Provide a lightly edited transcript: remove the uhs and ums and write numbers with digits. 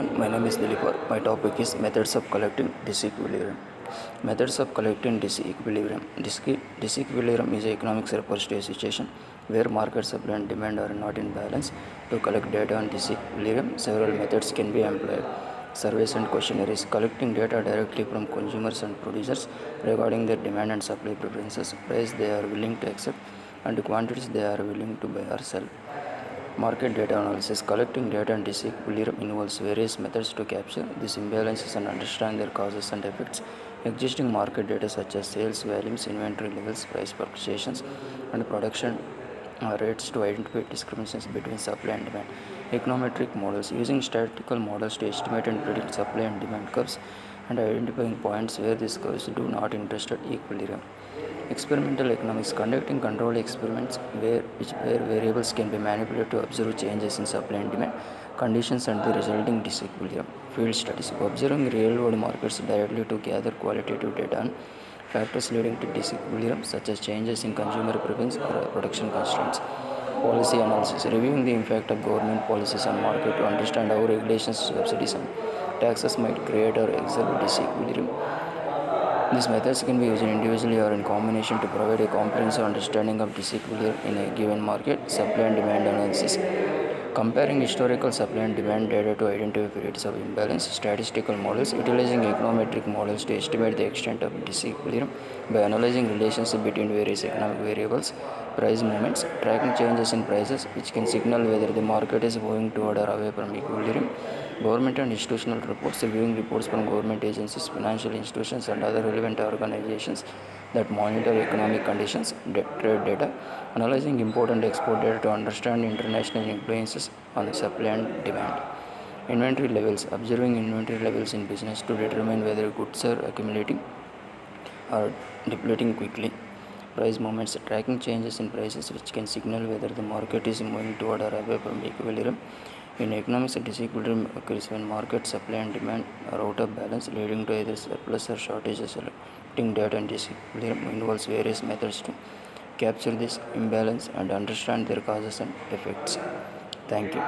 everyone, my name is Dilipar. My topic is methods of collecting disequilibrium. Methods of collecting disequilibrium. Disequilibrium is an economics refers to a situation where market supply and demand are not in balance. To collect data on disequilibrium, several methods can be employed. Surveys and questionnaires collecting data directly from consumers and producers regarding their demand and supply preferences, price they are willing to accept, and quantities they are willing to buy or sell. Market data analysis. Collecting data and disequilibrium involves various methods to capture these imbalances and understand their causes and effects. Existing market data such as sales volumes, inventory levels, price fluctuations, and production rates to identify discrepancies between supply and demand. Econometric models. Using statistical models to estimate and predict supply and demand curves and identifying points where these curves do not intersect at equilibrium. Experimental economics. Conducting controlled experiments where variables can be manipulated to observe changes in supply and demand conditions and the resulting disequilibrium. Field studies. Observing real-world markets directly to gather qualitative data on factors leading to disequilibrium such as changes in consumer preference or production constraints. Policy analysis. Reviewing the impact of government policies on market to understand how regulations, subsidies, and taxes might create or exacerbate disequilibrium. These methods can be used individually or in combination to provide a comprehensive understanding of disequilibrium in a given market. Supply and demand analysis. Comparing historical supply and demand data to identify periods of imbalance. Statistical models. Utilizing econometric models to estimate the extent of disequilibrium by analyzing relationships between various economic variables. Price movements. Tracking changes in prices which can signal whether the market is moving toward or away from equilibrium. Government and institutional reports. Reviewing reports from government agencies, financial institutions, and other relevant organizations that monitor economic conditions. Trade data. Analyzing import and export data to understand international influences on supply and demand. Inventory levels. Observing inventory levels in business to determine whether goods are accumulating or depleting quickly. Price movements. Tracking changes in prices which can signal whether the market is moving toward or away from equilibrium. In economics, disequilibrium occurs when market supply and demand are out of balance, leading to either surplus or shortages. Collecting data and disequilibrium involves various methods to capture this imbalance and understand their causes and effects. Thank you.